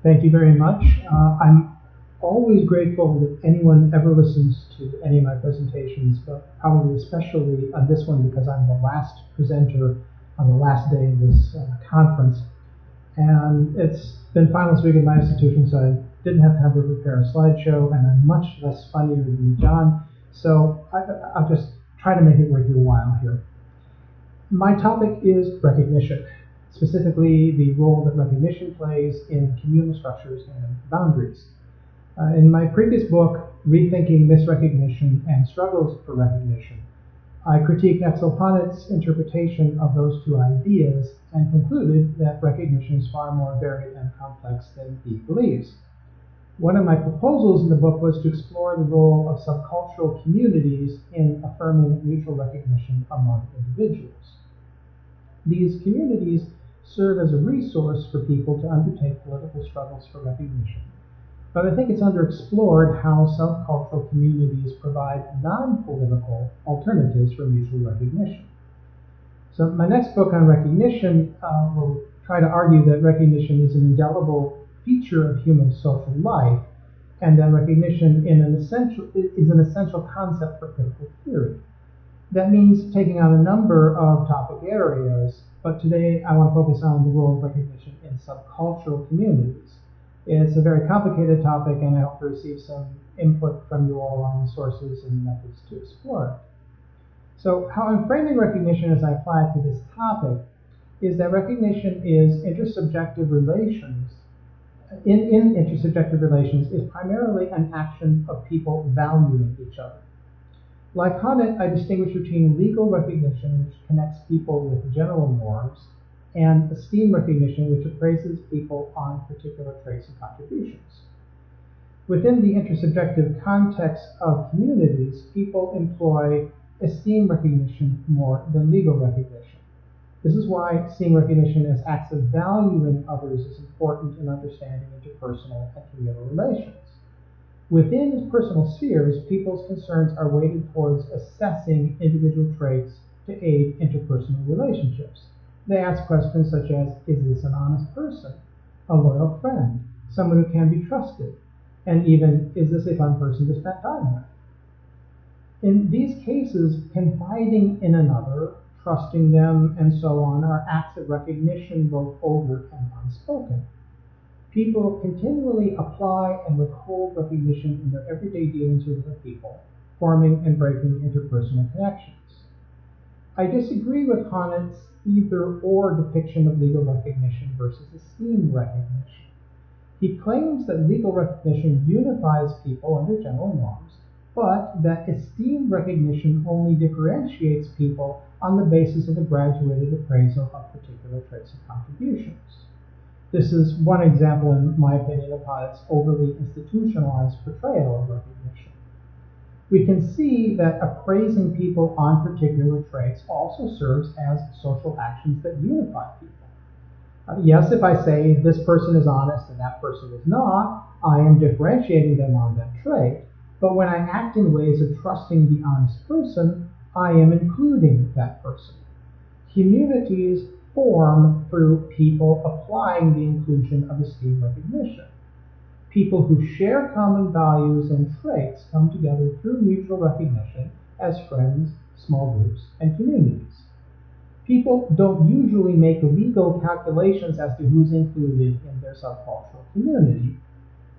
Thank you very much. I'm always grateful that anyone ever listens to any of my presentations, but probably especially on this one because I'm the last presenter on the last day of this conference. And it's been finals week at my institution, so I didn't have time to prepare a slideshow, and I'm much less funnier than John, so I'll just try to make it worth your while here. My topic is recognition, specifically the role that recognition plays in communal structures and boundaries. In my previous book, Rethinking Misrecognition and Struggles for Recognition, I critiqued Axel Honneth's interpretation of those two ideas and concluded that recognition is far more varied and complex than he believes. One of my proposals in the book was to explore the role of subcultural communities in affirming mutual recognition among individuals. These communities serve as a resource for people to undertake political struggles for recognition. But I think it's underexplored how subcultural communities provide non-political alternatives for mutual recognition. So my next book on recognition will try to argue that recognition is an indelible feature of human social life, and that recognition is an essential concept for critical theory. That means taking on a number of topic areas, but today I want to focus on the role of recognition in subcultural communities. It's a very complicated topic, and I hope to receive some input from you all on sources and methods to explore it. So how I'm framing recognition as I apply it to this topic is that recognition is intersubjective relations. In intersubjective relations is primarily an action of people valuing each other. Like Honneth, I distinguish between legal recognition, which connects people with general norms, and esteem recognition, which appraises people on particular traits and contributions. Within the intersubjective context of communities, people employ esteem recognition more than legal recognition. This is why seeing recognition as acts of valuing others is important in understanding interpersonal and communal relations. Within personal spheres, people's concerns are weighted towards assessing individual traits to aid interpersonal relationships. They ask questions such as, is this an honest person, a loyal friend, someone who can be trusted, and even, is this a fun person to spend time with? In these cases, confiding in another, trusting them, and so on are acts of recognition, both overt and unspoken. People continually apply and withhold recognition in their everyday dealings with other people, forming and breaking interpersonal connections. I disagree with Honneth's either-or depiction of legal recognition versus esteem recognition. He claims that legal recognition unifies people under general norms, but that esteem recognition only differentiates people on the basis of a graduated appraisal of particular traits and contributions. This is one example, in my opinion, of Honneth's overly institutionalized portrayal of recognition. We can see that appraising people on particular traits also serves as social actions that unify people. Yes, if I say this person is honest and that person is not, I am differentiating them on that trait. But when I act in ways of trusting the honest person, I am including that person. Communities form through people applying the inclusion of esteem recognition. People who share common values and traits come together through mutual recognition as friends, small groups, and communities. People don't usually make legal calculations as to who's included in their subcultural community.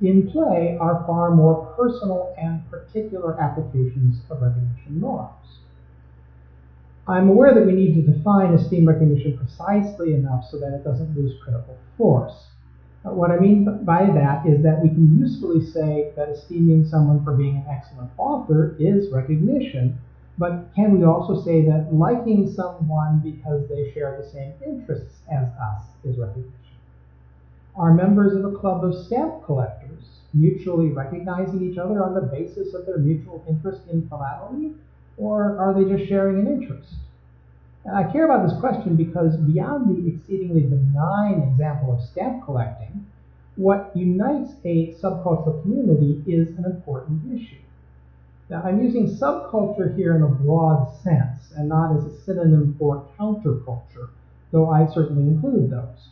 In play are far more personal and particular applications of recognition norms. I'm aware that we need to define esteem recognition precisely enough so that it doesn't lose critical force. What I mean by that is that we can usefully say that esteeming someone for being an excellent author is recognition, but can we also say that liking someone because they share the same interests as us is recognition? Are members of a club of stamp collectors mutually recognizing each other on the basis of their mutual interest in philatelity, or are they just sharing an interest? And I care about this question because beyond the exceedingly benign example of stamp collecting, what unites a subcultural community is an important issue. Now, I'm using subculture here in a broad sense and not as a synonym for counterculture, though I certainly include those.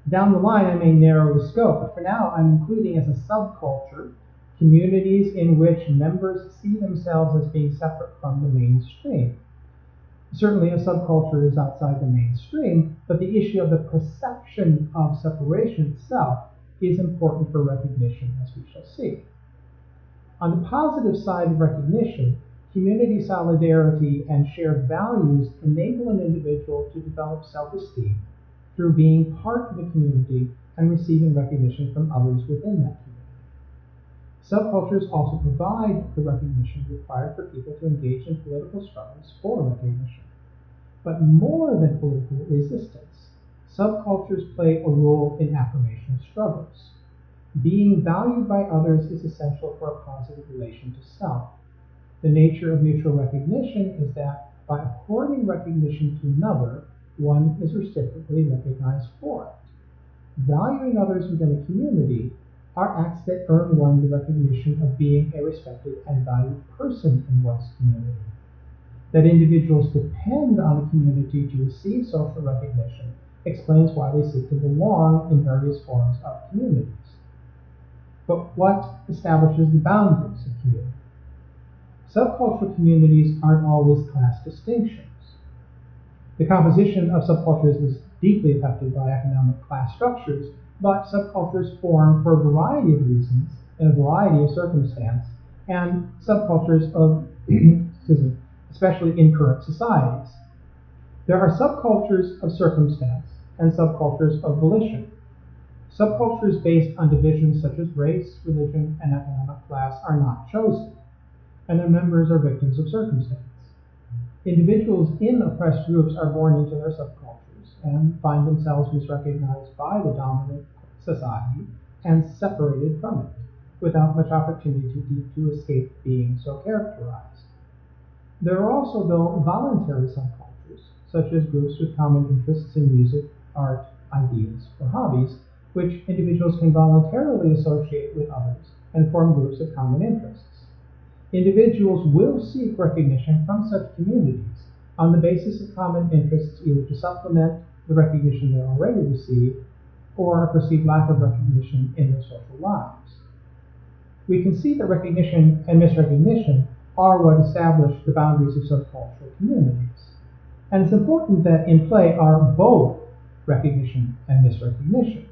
Down the line, I may narrow the scope, but for now, I'm including as a subculture communities in which members see themselves as being separate from the mainstream. Certainly, a subculture is outside the mainstream, but the issue of the perception of separation itself is important for recognition, as we shall see. On the positive side of recognition, community solidarity and shared values enable an individual to develop self-esteem through being part of a community and receiving recognition from others within that community. Subcultures also provide the recognition required for people to engage in political struggles for recognition. But more than political resistance, subcultures play a role in affirmational struggles. Being valued by others is essential for a positive relation to self. The nature of mutual recognition is that by according recognition to another, one is reciprocally recognized for it. Valuing others within a community are acts that earn one the recognition of being a respected and valued person in one's community. That individuals depend on a community to receive social recognition explains why they seek to belong in various forms of communities. But what establishes the boundaries of community? Subcultural communities aren't always class distinctions. The composition of subcultures is deeply affected by economic class structures, but subcultures form for a variety of reasons, in a variety of circumstances, and subcultures of, especially in current societies. There are subcultures of circumstance and subcultures of volition. Subcultures based on divisions such as race, religion, and economic class are not chosen, and their members are victims of circumstance. Individuals in oppressed groups are born into their subcultures and find themselves misrecognized by the dominant society and separated from it, without much opportunity to escape being so characterized. There are also, though, voluntary subcultures, such as groups with common interests in music, art, ideas, or hobbies, which individuals can voluntarily associate with others and form groups of common interests. Individuals will seek recognition from such communities on the basis of common interests, either to supplement the recognition they already receive or a perceived lack of recognition in their social lives. We can see that recognition and misrecognition are what establish the boundaries of subcultural communities. And it's important that in play are both recognition and misrecognition.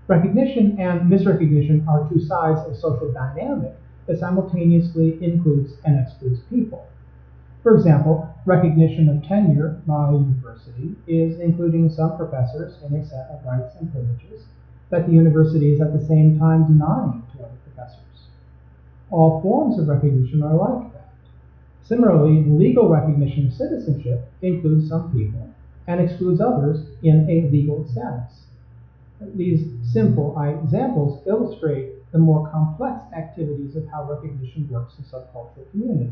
Recognition and misrecognition are two sides of social dynamic that simultaneously includes and excludes people. For example, recognition of tenure by a university is including some professors in a set of rights and privileges that the university is at the same time denying to other professors. All forms of recognition are like that. Similarly, legal recognition of citizenship includes some people and excludes others in a legal status. These simple examples illustrate the more complex activities of how recognition works in subcultural communities.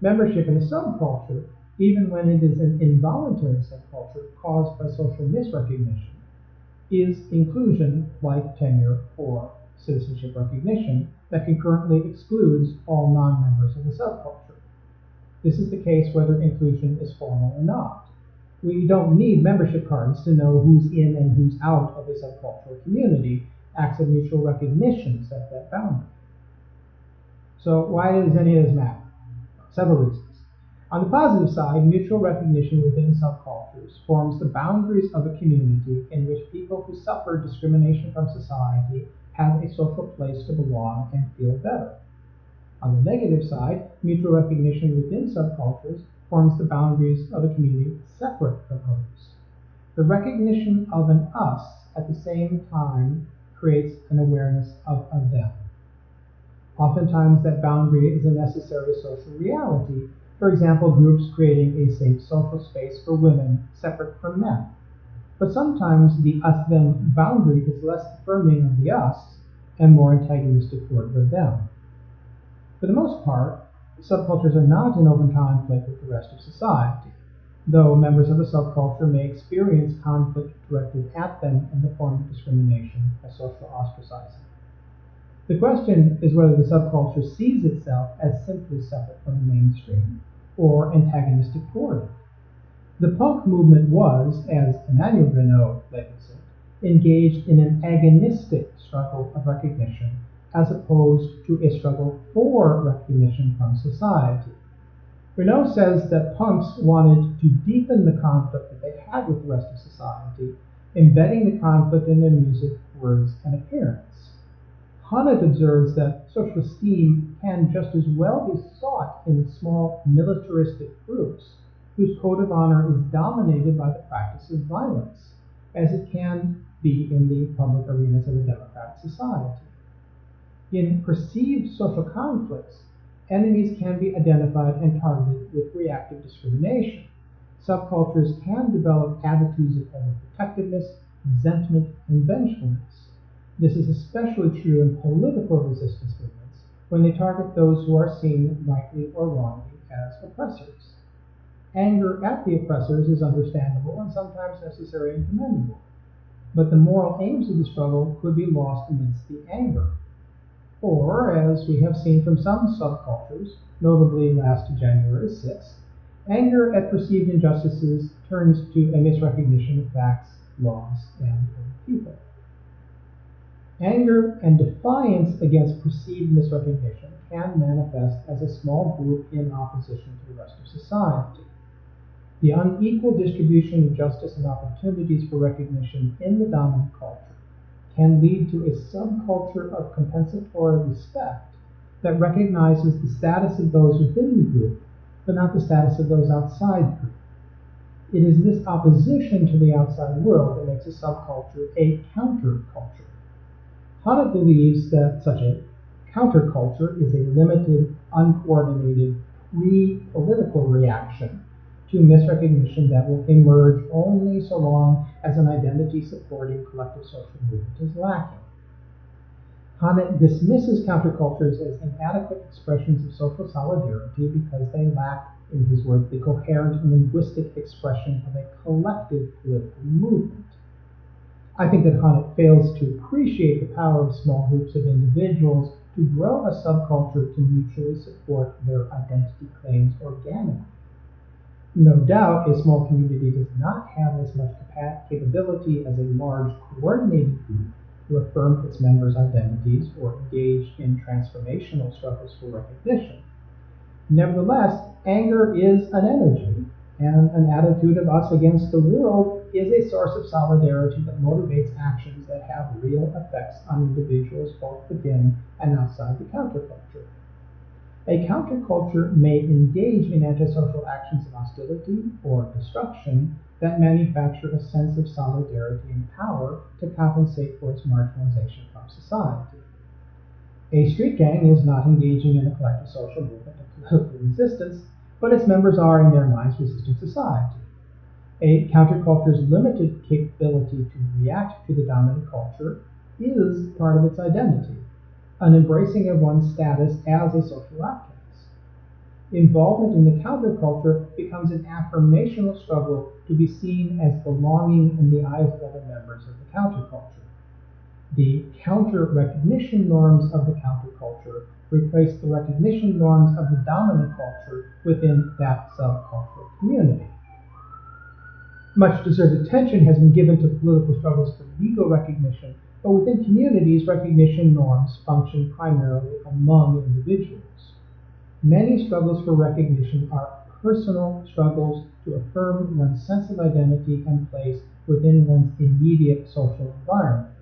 Membership in a subculture, even when it is an involuntary subculture caused by social misrecognition, is inclusion like tenure or citizenship recognition that concurrently excludes all non-members of the subculture. This is the case whether inclusion is formal or not. We don't need membership cards to know who's in and who's out of a subcultural community. Acts of mutual recognition set that boundary. So why does any of this matter? Several reasons. On the positive side, mutual recognition within subcultures forms the boundaries of a community in which people who suffer discrimination from society have a social place to belong and feel better. On the negative side, mutual recognition within subcultures forms the boundaries of a community separate from others. The recognition of an us at the same time creates an awareness of a them. Oftentimes that boundary is a necessary social reality. For example, groups creating a safe social space for women separate from men. But sometimes the us-them boundary is less affirming of the us and more antagonistic toward the them. For the most part, subcultures are not in open conflict with the rest of society, though members of a subculture may experience conflict directed at them in the form of discrimination as social ostracizing. The question is whether the subculture sees itself as simply separate from the mainstream or antagonistic toward it. The punk movement was, as Emmanuel Renaud labels it, engaged in an agonistic struggle of recognition as opposed to a struggle for recognition from society. Renaud says that punks wanted to deepen the conflict that they had with the rest of society, embedding the conflict in their music, words, and appearance. Hannett observes that social esteem can just as well be sought in small militaristic groups whose code of honor is dominated by the practice of violence, as it can be in the public arenas of a democratic society. In perceived social conflicts, enemies can be identified and targeted with reactive discrimination. Subcultures can develop attitudes of overprotectiveness, resentment, and vengefulness. This is especially true in political resistance movements, when they target those who are seen, rightly or wrongly, as oppressors. Anger at the oppressors is understandable and sometimes necessary and commendable, but the moral aims of the struggle could be lost amidst the anger. Or, as we have seen from some subcultures, notably last January 6th, anger at perceived injustices turns to a misrecognition of facts, laws, and people. Anger and defiance against perceived misrecognition can manifest as a small group in opposition to the rest of society. The unequal distribution of justice and opportunities for recognition in the dominant culture can lead to a subculture of compensatory respect that recognizes the status of those within the group, but not the status of those outside the group. It is this opposition to the outside world that makes a subculture a counterculture. Hannett believes that such a counterculture is a limited, uncoordinated, pre-political reaction to misrecognition that will emerge only so long as an identity-supporting collective social movement is lacking. Hannett dismisses countercultures as inadequate expressions of social solidarity because they lack, in his words, the coherent linguistic expression of a collective political movement. I think that Hannett fails to appreciate the power of small groups of individuals to grow a subculture to mutually support their identity claims organically. No doubt, a small community does not have as much capability as a large, coordinated group to affirm its members' identities or engage in transformational struggles for recognition. Nevertheless, anger is an energy, and an attitude of us against the world is a source of solidarity that motivates actions that have real effects on individuals both within and outside the counterculture. A counterculture may engage in antisocial actions of hostility or destruction that manufacture a sense of solidarity and power to compensate for its marginalization from society. A street gang is not engaging in a collective social movement of political resistance, but its members are, in their minds, resisting society. A counterculture's limited capability to react to the dominant culture is part of its identity, an embracing of one's status as a social outcast. Involvement in the counterculture becomes an affirmational struggle to be seen as belonging in the eyes of other members of the counterculture. The counter-recognition norms of the counterculture replace the recognition norms of the dominant culture within that subcultural community. Much deserved attention has been given to political struggles for legal recognition, but within communities, recognition norms function primarily among individuals. Many struggles for recognition are personal struggles to affirm one's sense of identity and place within one's immediate social environment.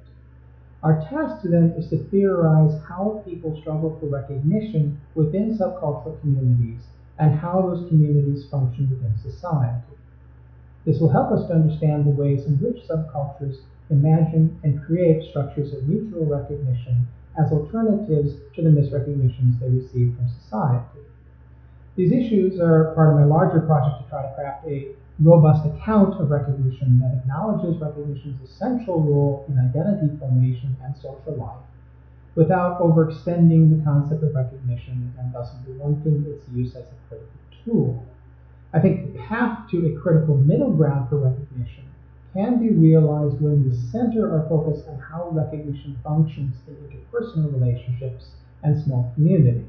Our task then is to theorize how people struggle for recognition within subcultural communities and how those communities function within society. This will help us to understand the ways in which subcultures imagine and create structures of mutual recognition as alternatives to the misrecognitions they receive from society. These issues are part of my larger project to try to craft a robust account of recognition that acknowledges recognition's essential role in identity formation and social life, without overextending the concept of recognition and thus blunting its use as a critical tool. I think the path to a critical middle ground for recognition can be realized when we center our focus on how recognition functions in interpersonal relationships and small communities.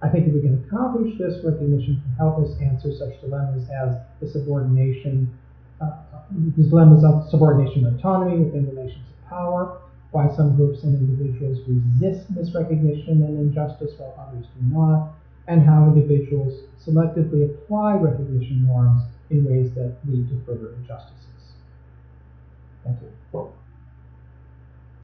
I think if we can accomplish this, recognition can help us answer such dilemmas as the subordination the dilemmas of subordination and autonomy within relations of power, why some groups and individuals resist misrecognition and injustice while others do not, and how individuals selectively apply recognition norms in ways that lead to further injustices. Thank you.